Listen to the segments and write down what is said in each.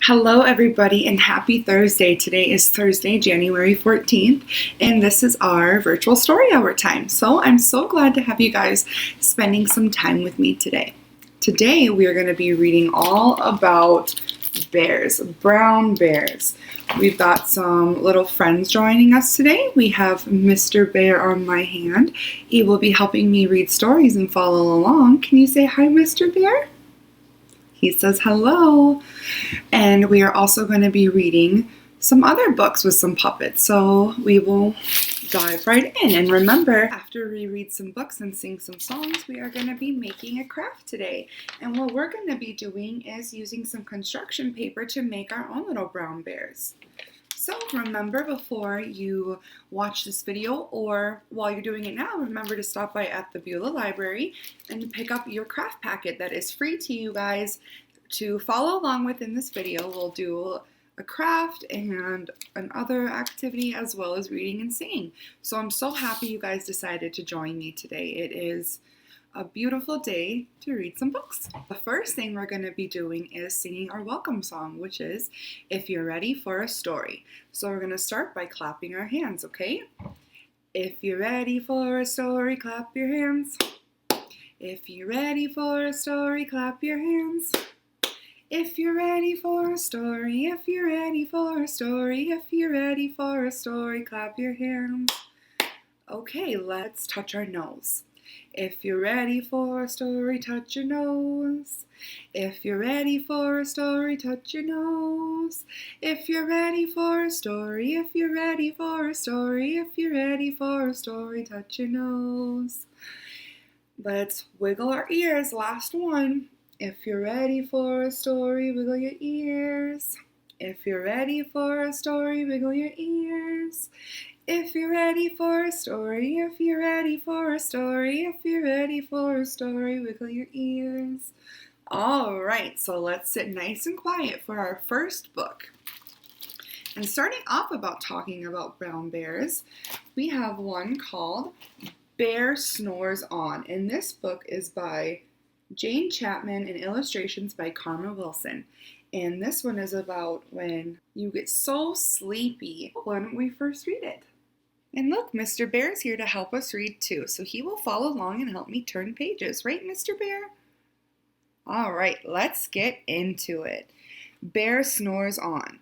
Hello, everybody, and happy Thursday. Today is Thursday, January 14th, and this is our virtual story hour time. So I'm so glad to have you guys spending some time with me today. Today, we are going to be reading all about bears, brown bears. We've got some little friends joining us today. We have Mr. Bear on my hand. He will be helping me read stories and follow along. Can you say hi, Mr. Bear? He says hello. And we are also going to be reading some other books with some puppets. So we will dive right in. And remember, after we read some books and sing some songs, we are going to be making a craft today. And what we're going to be doing is using some construction paper to make our own little brown bears. So remember, before you watch this video or while you're doing it now, remember to stop by at the Beulah Library and pick up your craft packet that is free to you guys to follow along with in this video. We'll do a craft and another activity as well as reading and singing. So I'm so happy you guys decided to join me today. It is a beautiful day to read some books. The first thing we're going to be doing is singing our welcome song, which is If You're Ready for a Story. So we're going to start by clapping our hands, okay? If you're ready for a story, clap your hands. If you're ready for a story, clap your hands. If you're ready for a story, if you're ready for a story, if you're ready for a story, clap your hands. Okay, let's touch our nose. If you're ready for a story, touch your nose. If you're ready for a story, touch your nose. If you're ready for a story, if you're ready for a story, if you're ready for a story, touch your nose. Let's wiggle our ears. Last one. If you're ready for a story, wiggle your ears. If you're ready for a story, wiggle your ears. If you're ready for a story, if you're ready for a story, if you're ready for a story, wiggle your ears. All right, so let's sit nice and quiet for our first book. And starting off about talking about brown bears, we have one called Bear Snores On. And this book is by Jane Chapman and illustrations by Carle Wilson. And this one is about when you get so sleepy. Why don't we first read it? And look, Mr. Bear's here to help us read too, so he will follow along and help me turn pages. Right, Mr. Bear? All right, let's get into it. Bear Snores On.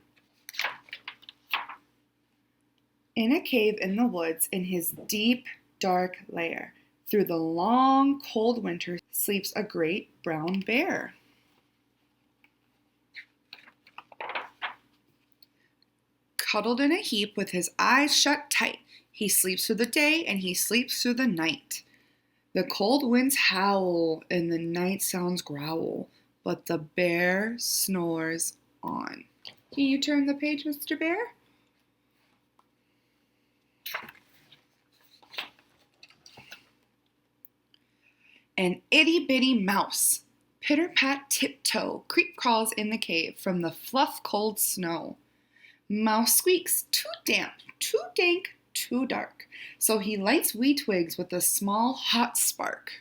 In a cave in the woods, in his deep, dark lair, through the long, cold winter, sleeps a great brown bear. Cuddled in a heap with his eyes shut tight, he sleeps through the day and he sleeps through the night. The cold winds howl and the night sounds growl, but the bear snores on. Can you turn the page, Mr. Bear? An itty-bitty mouse, pitter-pat tiptoe, creep-crawls in the cave from the fluff cold snow. Mouse squeaks, too damp, too dank, too dark, so he lights wee twigs with a small hot spark.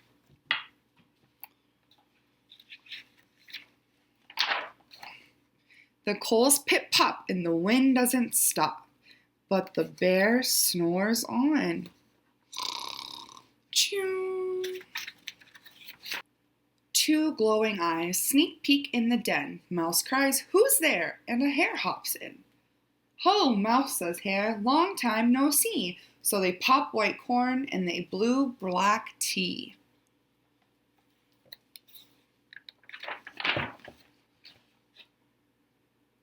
The coals pip-pop and the wind doesn't stop, but the bear snores on. Choo. Two glowing eyes sneak peek in the den. Mouse cries, "Who's there?" and a hare hops in. "Ho, Mouse," says Hare, "long time no see." So they pop white corn and they blew black tea.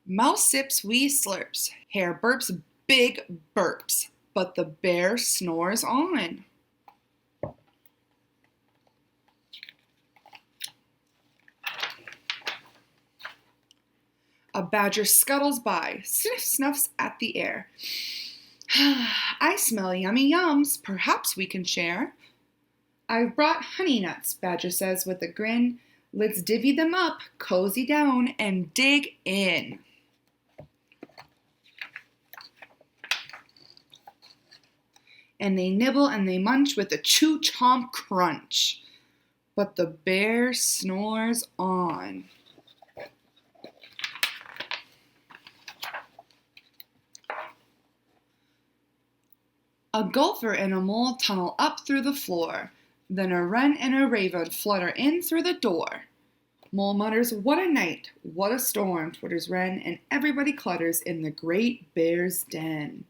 Mouse sips wee slurps. Hare burps big burps. But the bear snores on. A badger scuttles by, snuffs at the air. "I smell yummy yums, perhaps we can share." "I've brought honey nuts," Badger says with a grin. "Let's divvy them up, cozy down, and dig in." And they nibble and they munch with a chew-chomp crunch. But the bear snores on. A gopher and a mole tunnel up through the floor. Then a wren and a raven flutter in through the door. Mole mutters, "What a night, what a storm," twitters wren, and everybody clutters in the great bear's den.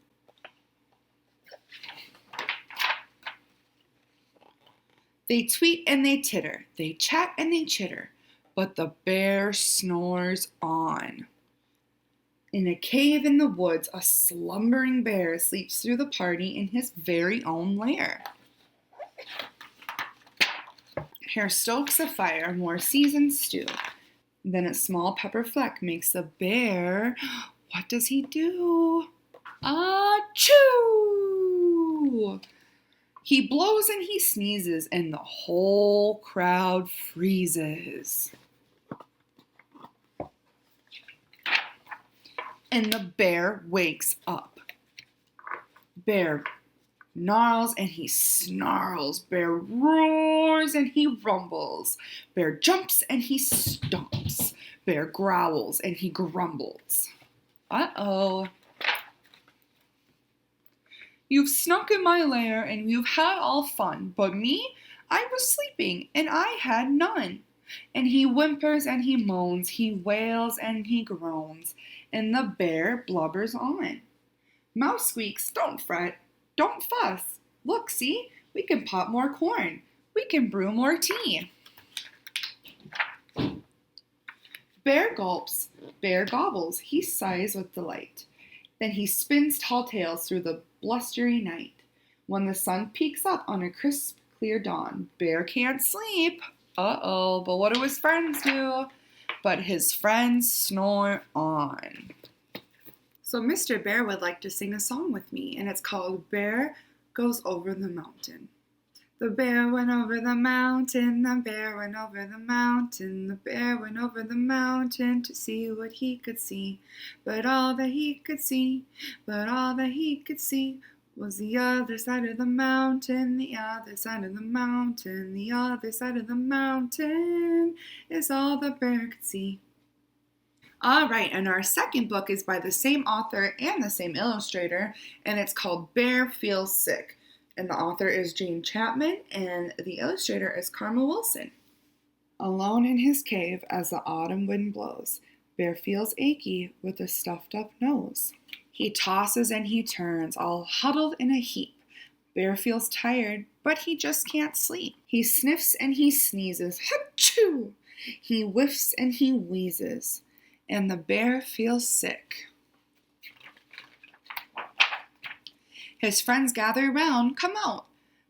They tweet and they titter, they chat and they chitter, but the bear snores on. In a cave in the woods, a slumbering bear sleeps through the party in his very own lair. Hare stokes a fire, more seasoned stew. Then a small pepper fleck makes the bear, what does he do? Achoo! He blows and he sneezes, and the whole crowd freezes. And the bear wakes up. Bear gnarls and he snarls. Bear roars and he rumbles. Bear jumps and he stomps. Bear growls and he grumbles. Uh-oh. You've snuck in my lair and you've had all fun, but me, I was sleeping and I had none. And he whimpers and he moans, he wails and he groans, and the bear blubbers on. Mouse squeaks, "Don't fret, don't fuss. Look, see, we can pop more corn. We can brew more tea." Bear gulps, bear gobbles, he sighs with delight. Then he spins tall tales through the blustery night. When the sun peeks up on a crisp, clear dawn, bear can't sleep. Uh-oh, but what do his friends do? But his friends snore on. So Mr. Bear would like to sing a song with me, and it's called Bear Goes Over the Mountain. The bear went over the mountain, the bear went over the mountain, the bear went over the mountain to see what he could see. But all that he could see, was the other side of the mountain, the other side of the mountain, the other side of the mountain is all the bear could see. All right, and our second book is by the same author and the same illustrator, and it's called Bear Feels Sick. And the author is Chapman, and the illustrator is Carle Wilson. Alone in his cave as the autumn wind blows, Bear feels achy with a stuffed up nose. He tosses and he turns, all huddled in a heap. Bear feels tired, but he just can't sleep. He sniffs and he sneezes, "Hachoo!" He whiffs and he wheezes, and the bear feels sick. His friends gather round, "Come out,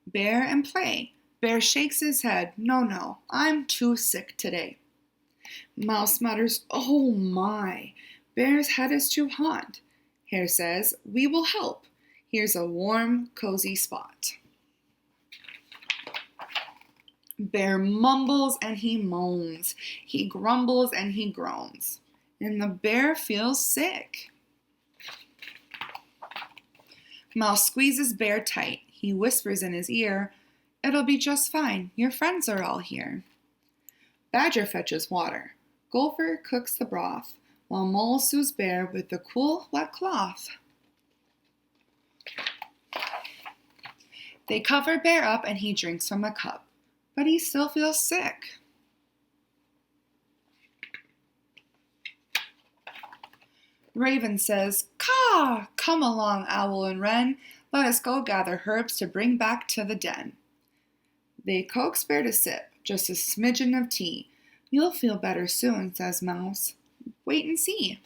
Bear, and play." Bear shakes his head, "No, I'm too sick today." Mouse mutters, "Oh my, Bear's head is too hot." Hare says, "We will help. Here's a warm, cozy spot." Bear mumbles and he moans. He grumbles and he groans. And the bear feels sick. Mouse squeezes Bear tight. He whispers in his ear, "It'll be just fine. Your friends are all here." Badger fetches water. Gopher cooks the broth, while Mole soothes Bear with the cool, wet cloth. They cover Bear up and he drinks from a cup, but he still feels sick. Raven says, "Caw! Come along, Owl and Wren. Let us go gather herbs to bring back to the den." They coax Bear to sip, just a smidgen of tea. "You'll feel better soon," says Mouse. "Wait and see."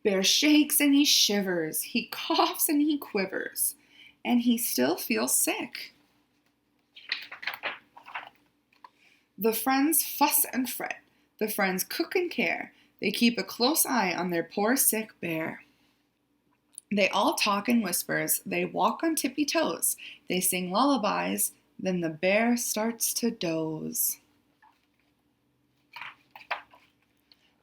Bear shakes and he shivers. He coughs and he quivers. And he still feels sick. The friends fuss and fret. The friends cook and care. They keep a close eye on their poor sick bear. They all talk in whispers. They walk on tippy toes. They sing lullabies. Then the bear starts to doze.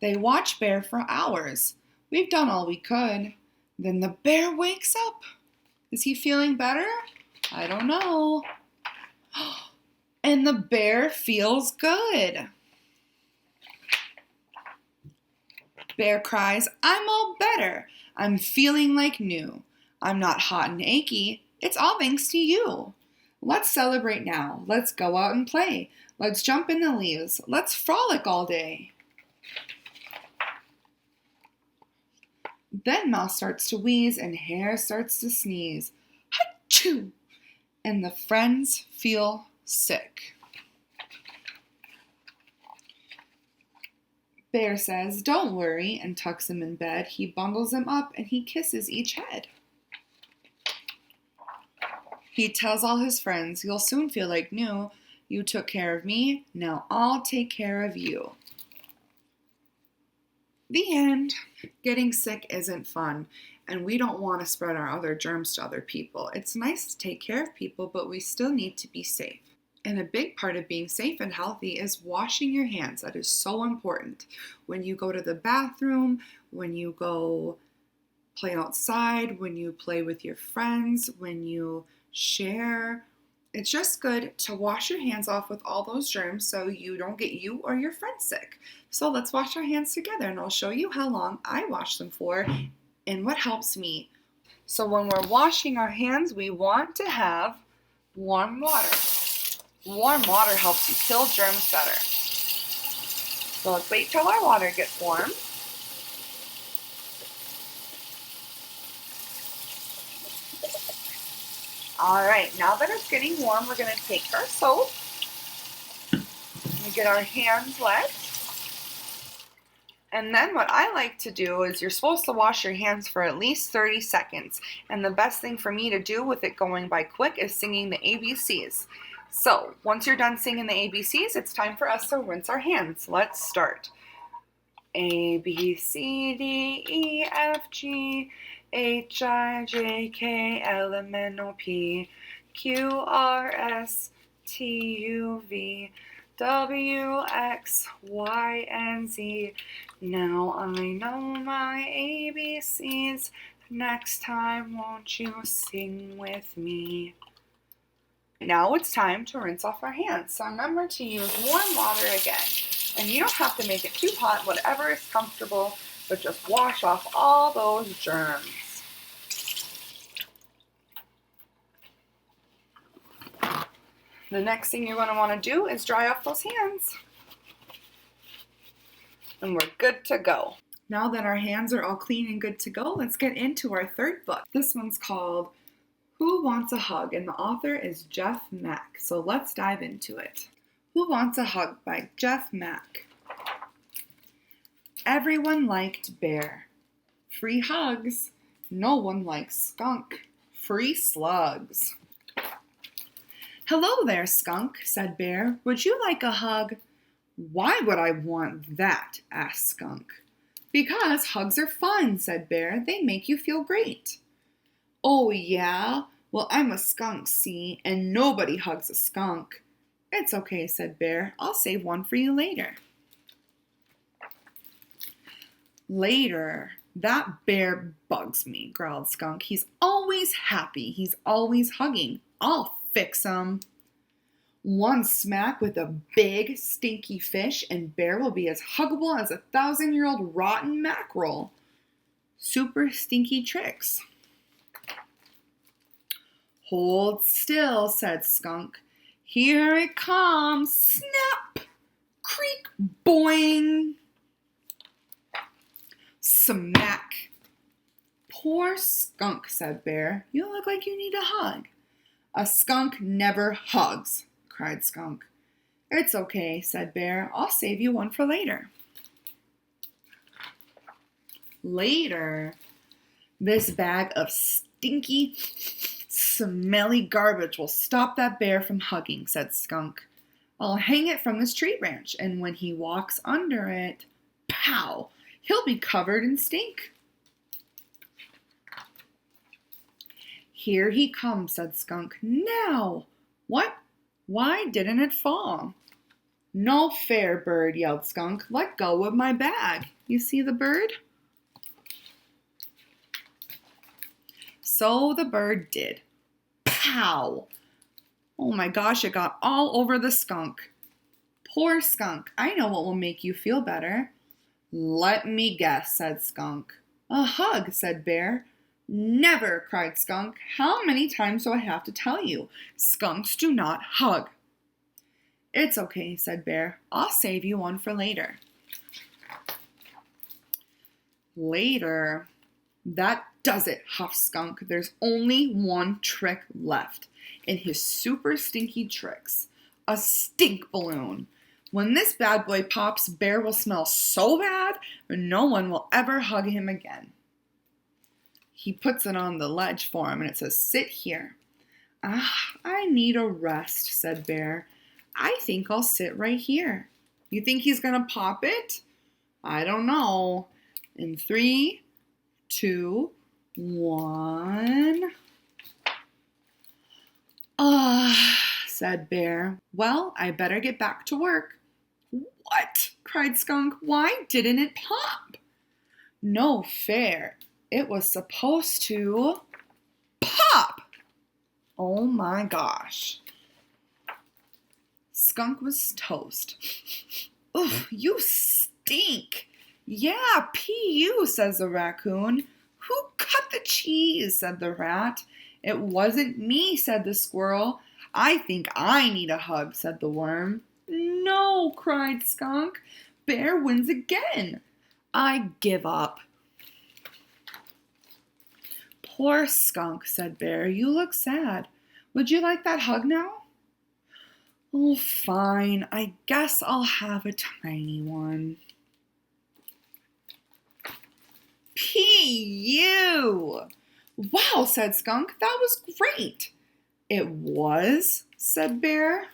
They watch Bear for hours. "We've done all we could." Then the bear wakes up. Is he feeling better? I don't know. And the bear feels good. Bear cries, "I'm all better. I'm feeling like new. I'm not hot and achy. It's all thanks to you. Let's celebrate now. Let's go out and play. Let's jump in the leaves. Let's frolic all day. Then Mouse starts to wheeze and Hare starts to sneeze. Achoo! And the friends feel sick. Bear says, "Don't worry," and tucks him in bed. He bundles him up and he kisses each head. He tells all his friends, "You'll soon feel like new. You took care of me, now I'll take care of you." The end. Getting sick isn't fun, and we don't want to spread our other germs to other people. It's nice to take care of people, but we still need to be safe. And a big part of being safe and healthy is washing your hands. That is so important. When you go to the bathroom, when you go play outside, when you play with your friends, when you share, it's just good to wash your hands off with all those germs so you don't get you or your friends sick. So let's wash our hands together, and I'll show you how long I wash them for and what helps me. So when we're washing our hands, we want to have warm water. Warm water helps you kill germs better. So let's wait till our water gets warm. All right, now that it's getting warm, we're going to take our soap and get our hands wet. And then what I like to do is you're supposed to wash your hands for at least 30 seconds. And the best thing for me to do with it going by quick is singing the ABCs. So once you're done singing the ABCs, it's time for us to rinse our hands. Let's start. A, B, C, D, E, F, G, H, I, J, K, L, M, N, O, P, Q, R, S, T, U, V, W, X, Y, and Z. Now I know my ABCs. Next time, won't you sing with me? Now it's time to rinse off our hands. So remember to use warm water again. And you don't have to make it too hot, whatever is comfortable, but just wash off all those germs. The next thing you're going to want to do is dry off those hands. And we're good to go. Now that our hands are all clean and good to go, let's get into our third book. This one's called Who Wants a Hug? And the author is Jeff Mack. So let's dive into it. Who Wants a Hug by Jeff Mack. Everyone liked Bear. Free hugs. No one likes Skunk. Free slugs. Hello there, Skunk, said Bear. Would you like a hug? Why would I want that? Asked Skunk. Because hugs are fun, said Bear. They make you feel great. Oh, yeah? Well, I'm a skunk, see, and nobody hugs a skunk. It's okay, said Bear. I'll save one for you later. Later. That bear bugs me, growled Skunk. He's always happy. He's always hugging. I'll fix him. One smack with a big, stinky fish, and Bear will be as huggable as a 1,000-year-old rotten mackerel. Super stinky tricks. Hold still, said Skunk. Here it comes. Snap! Creak! Boing! Smack! Poor Skunk, said Bear. You look like you need a hug. A skunk never hugs, cried Skunk. It's okay, said Bear. I'll save you one for later. Later, this bag of stinky, smelly garbage will stop that bear from hugging, said Skunk. I'll hang it from this tree branch, and when he walks under it, pow, he'll be covered in stink. Here he comes, said Skunk. Now! What? Why didn't it fall? No fair, bird, yelled Skunk. Let go of my bag. You see the bird? So the bird did. Pow! Oh my gosh, it got all over the skunk. Poor Skunk, I know what will make you feel better. Let me guess, said Skunk. A hug, said Bear. Never, cried Skunk. How many times do I have to tell you? Skunks do not hug. It's okay, said Bear. I'll save you one for later. Later. That does it, huffed Skunk. There's only one trick left in his super stinky tricks. A stink balloon. When this bad boy pops, Bear will smell so bad, no one will ever hug him again. He puts it on the ledge for him, and it says, sit here. I need a rest, said Bear. I think I'll sit right here. You think he's going to pop it? I don't know. In 3, 2, 1. Said Bear. Well, I better get back to work. What? Cried Skunk. Why didn't it pop? No fair. It was supposed to pop. Oh my gosh. Skunk was toast. Ugh, you stink. Yeah, P.U., says the raccoon. Who cut the cheese, said the rat. It wasn't me, said the squirrel. I think I need a hug, said the worm. No, cried Skunk. Bear wins again. I give up. Poor Skunk, said Bear. You look sad. Would you like that hug now? Oh, fine. I guess I'll have a tiny one. P.U. Wow, said Skunk. That was great. It was, said Bear.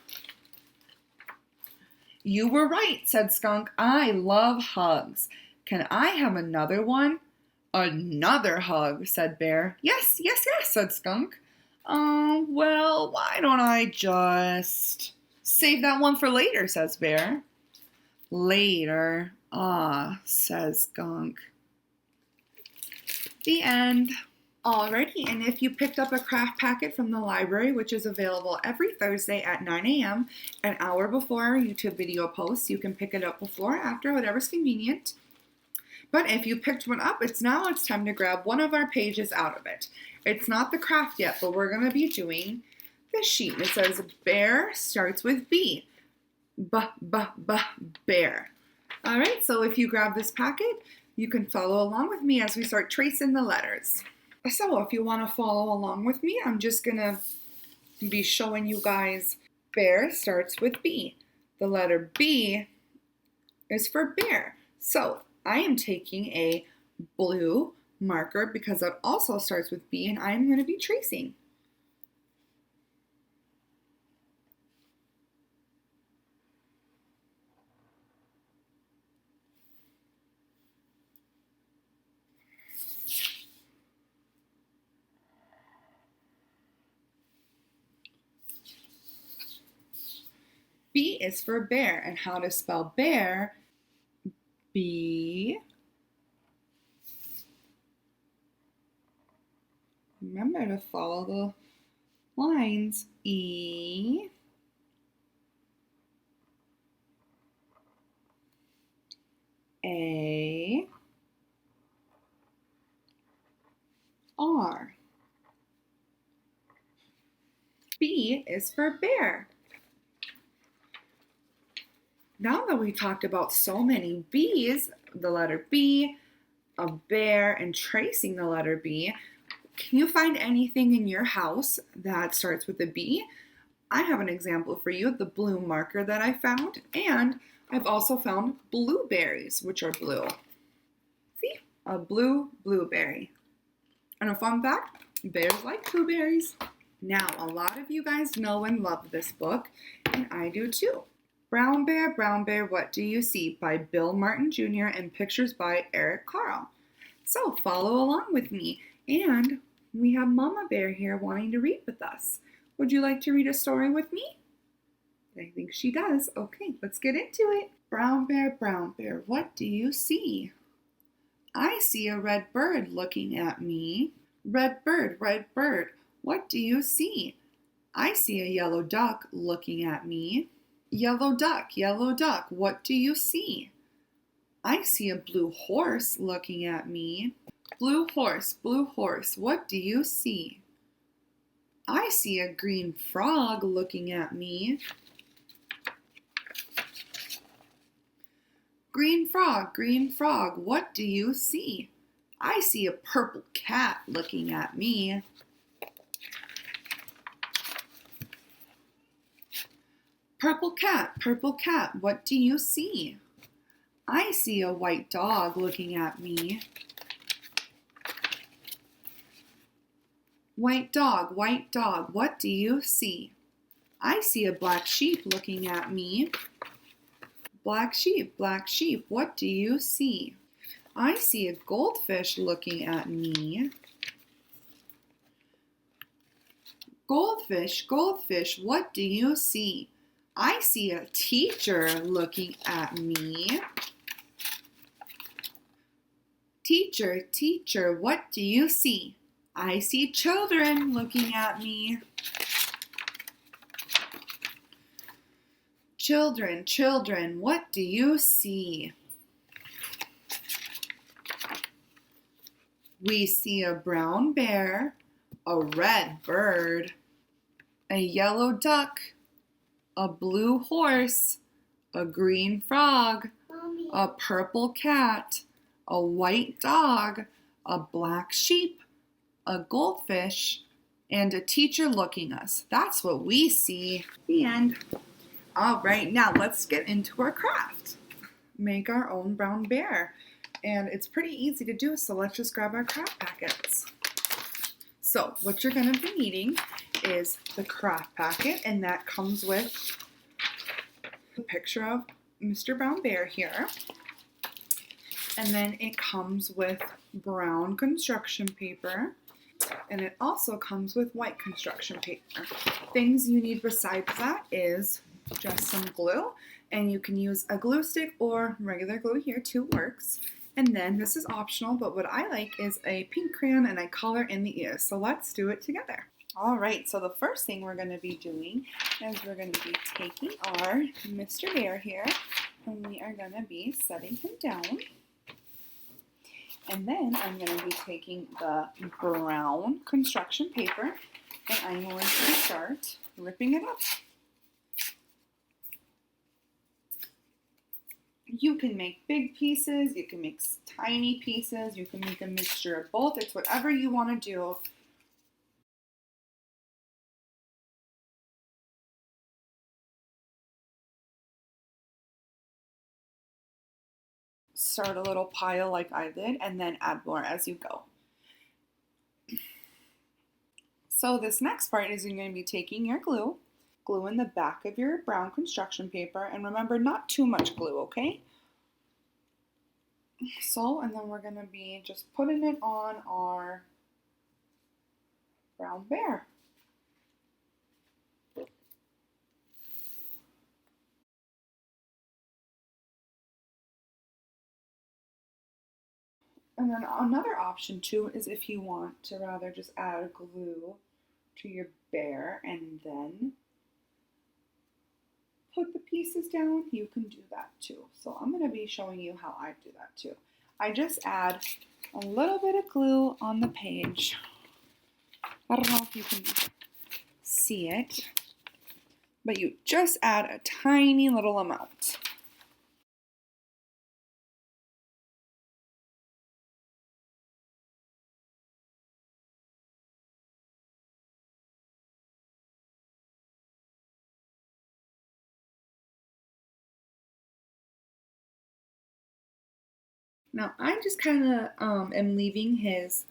You were right, said Skunk. I love hugs. Can I have another one? Another hug, said Bear. Yes, said Skunk. Well, why don't I just save that one for later, says Bear. Later, says Skunk. The end. Alrighty, and if you picked up a craft packet from the library, which is available every Thursday at 9 a.m., an hour before our YouTube video posts, you can pick it up before or after, whatever's convenient. But if you picked one up, it's time to grab one of our pages out of it. It's not the craft yet, but we're going to be doing this sheet. It says, Bear starts with B. Bear. Alright, so if you grab this packet, you can follow along with me as we start tracing the letters. So if you want to follow along with me, I'm just going to be showing you guys Bear starts with B. The letter B is for bear. So I am taking a blue marker because it also starts with B, and I'm going to be tracing. B is for bear, and how to spell bear, B. Remember to follow the lines, E. A. R. B is for bear. Now that we talked about so many B's, the letter B, a bear, and tracing the letter B, can you find anything in your house that starts with a B? I have an example for you, the blue marker that I found, and I've also found blueberries, which are blue. See, a blue blueberry. And a fun fact, bears like blueberries. Now, a lot of you guys know and love this book, and I do too. Brown Bear, What Do You See? By Bill Martin Jr. and pictures by Eric Carle. So follow along with me. And we have Mama Bear here wanting to read with us. Would you like to read a story with me? I think she does. Okay, let's get into it. Brown Bear, what do you see? I see a red bird looking at me. Red bird, what do you see? I see a yellow duck looking at me. Yellow duck, what do you see? I see a blue horse looking at me. Blue horse, what do you see? I see a green frog looking at me. Green frog, what do you see? I see a purple cat looking at me. Purple cat, what do you see? I see a white dog looking at me. White dog, what do you see? I see a black sheep looking at me. Black sheep, what do you see? I see a goldfish looking at me. Goldfish, what do you see? I see a teacher looking at me. Teacher, what do you see? I see children looking at me. Children, what do you see? We see a brown bear, a red bird, a yellow duck, a blue horse, a green frog, Mommy. A purple cat, a white dog, a black sheep, a goldfish, and a teacher looking us. That's what we see. The end. All right, now let's get into our craft. Make our own brown bear. And it's pretty easy to do, so let's just grab our craft packets. So what you're going to be needing is the craft packet, and that comes with a picture of Mr. Brown Bear here. And then it comes with brown construction paper, and it also comes with white construction paper. Things you need besides that is just some glue, and you can use a glue stick or regular glue here too works. And then this is optional, but what I like is a pink crayon, and I color in the ears. So let's do it together. All right, so the first thing we're going to be doing is we're going to be taking our Mr. Bear here, and we are going to be setting him down. And then I'm going to be taking the brown construction paper, and I'm going to start ripping it up. You can make big pieces, you can make tiny pieces, you can make a mixture of both. It's whatever you want to do. Start a little pile like I did, and then add more as you go. So this next part is you're going to be taking your glue in the back of your brown construction paper, and remember, not too much glue, okay? So, and then we're going to be just putting it on our brown bear. And then another option too is if you want to rather just add glue to your bear and then put the pieces down, you can do that too. So I'm going to be showing you how I do that too. I just add a little bit of glue on the page. I don't know if you can see it, but you just add a tiny little amount. Now I just kind of am leaving his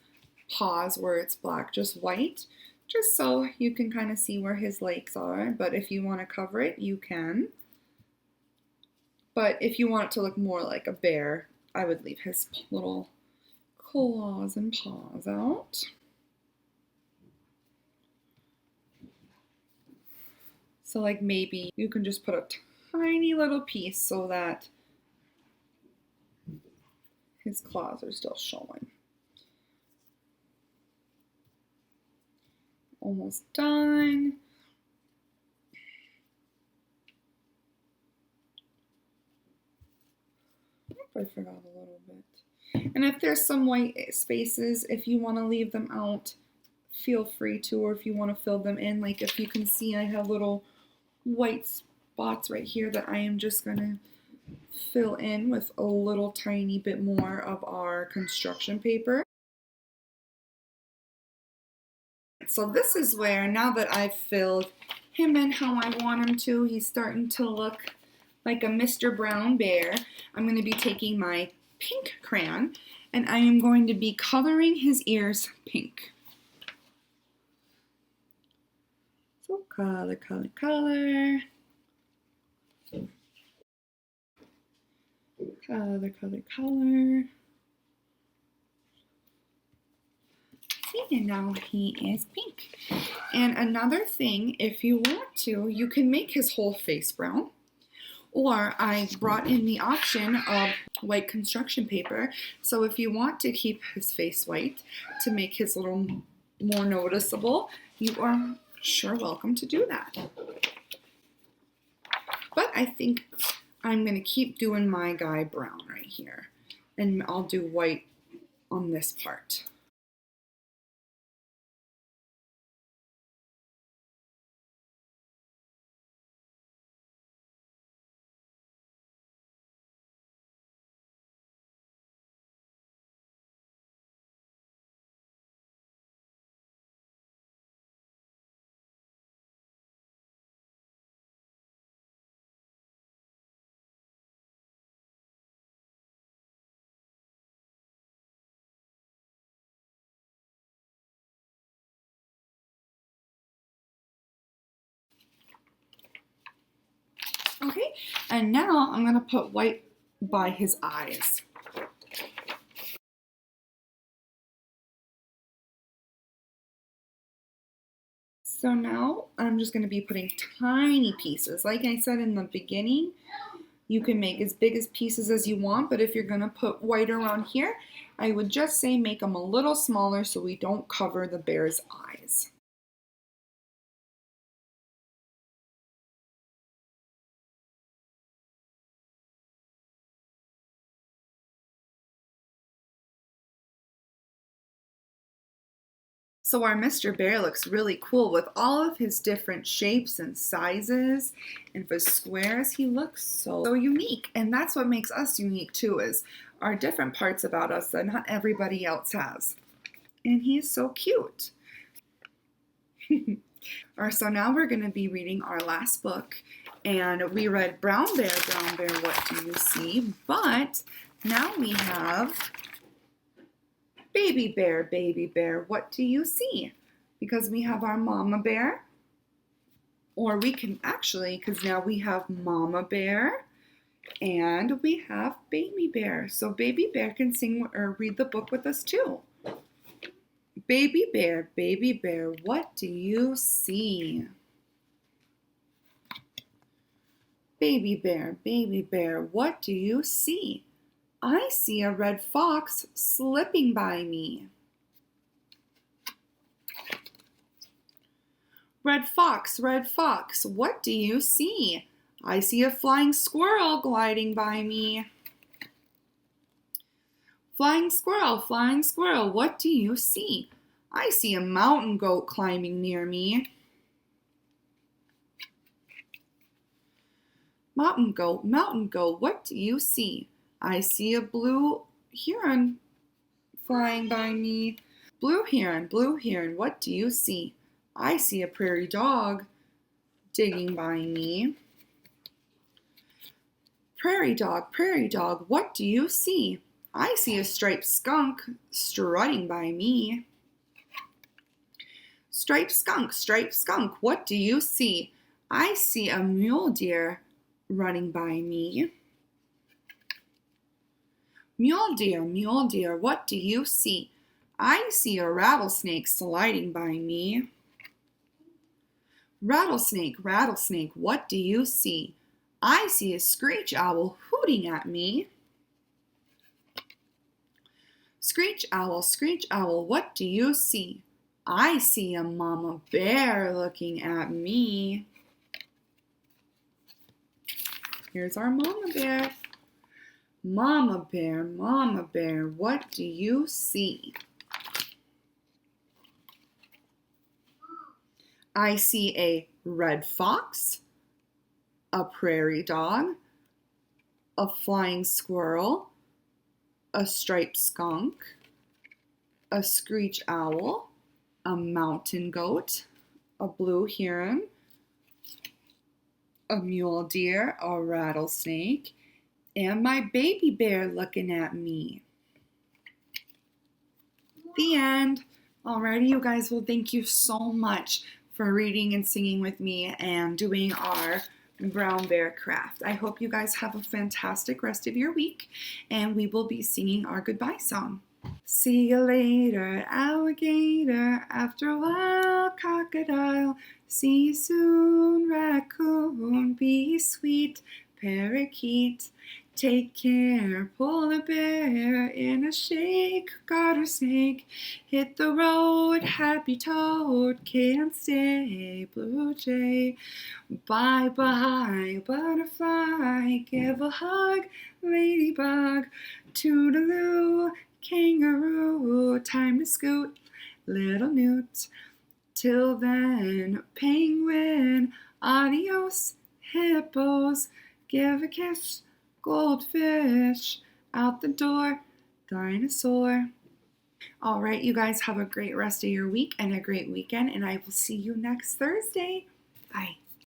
paws where it's black, just white, just so you can kind of see where his legs are. But if you want to cover it, you can. But if you want it to look more like a bear, I would leave his little claws and paws out. So like maybe you can just put a tiny little piece so that his claws are still showing. Almost done. I forgot a little bit. And if there's some white spaces, if you want to leave them out, feel free to, or if you want to fill them in. Like if you can see, I have little white spots right here that I am just going to fill in with a little tiny bit more of our construction paper. So this is where, now that I've filled him in how I want him to, he's starting to look like a Mr. Brown Bear. I'm going to be taking my pink crayon and I am going to be coloring his ears pink. So color, color, color. Color, color, color. See, and now he is pink. And another thing, if you want to, you can make his whole face brown. Or I brought in the option of white construction paper. So if you want to keep his face white to make his little more noticeable, you are sure welcome to do that. But I think I'm going to keep doing my guy brown right here. And I'll do white on this part. Okay, and now I'm going to put white by his eyes. So now I'm just going to be putting tiny pieces. Like I said in the beginning, you can make as big as pieces as you want, but if you're going to put white around here, I would just say make them a little smaller so we don't cover the bear's eyes. So our Mr. Bear looks really cool with all of his different shapes and sizes, and for squares, he looks so unique. And that's what makes us unique too, is our different parts about us that not everybody else has. And he's so cute. So now we're going to be reading our last book, and we read Brown Bear, What Do You See? But now we have Baby Bear, What Do You See? Because we have our Mama Bear, or we can actually, because now we have Mama Bear and we have Baby Bear. So Baby Bear can sing or read the book with us too. Baby Bear, what do you see? Baby Bear, what do you see? I see a red fox slipping by me. Red fox, what do you see? I see a flying squirrel gliding by me. Flying squirrel, what do you see? I see a mountain goat climbing near me. Mountain goat, what do you see? I see a blue heron flying by me. Blue heron, what do you see? I see a prairie dog digging by me. Prairie dog, what do you see? I see a striped skunk strutting by me. Striped skunk, what do you see? I see a mule deer running by me. Mule deer, what do you see? I see a rattlesnake sliding by me. Rattlesnake, what do you see? I see a screech owl hooting at me. Screech owl, what do you see? I see a mama bear looking at me. Here's our mama bear. Mama Bear, what do you see? I see a red fox, a prairie dog, a flying squirrel, a striped skunk, a screech owl, a mountain goat, a blue heron, a mule deer, a rattlesnake, and my baby bear looking at me. The end. Alrighty, you guys. Well, thank you so much for reading and singing with me and doing our brown bear craft. I hope you guys have a fantastic rest of your week, and we will be singing our goodbye song. See you later, alligator, after a while, crocodile. See you soon, raccoon, be sweet, parakeet. Take care, polar bear, in a shake, garter snake. Hit the road, happy toad, can't stay, blue jay. Bye-bye, butterfly, give a hug, ladybug. Toodaloo, kangaroo, time to scoot, little newt. Till then, penguin, adios, hippos, give a kiss, goldfish, out the door, dinosaur. All right, you guys have a great rest of your week and a great weekend, and I will see you next Thursday. Bye.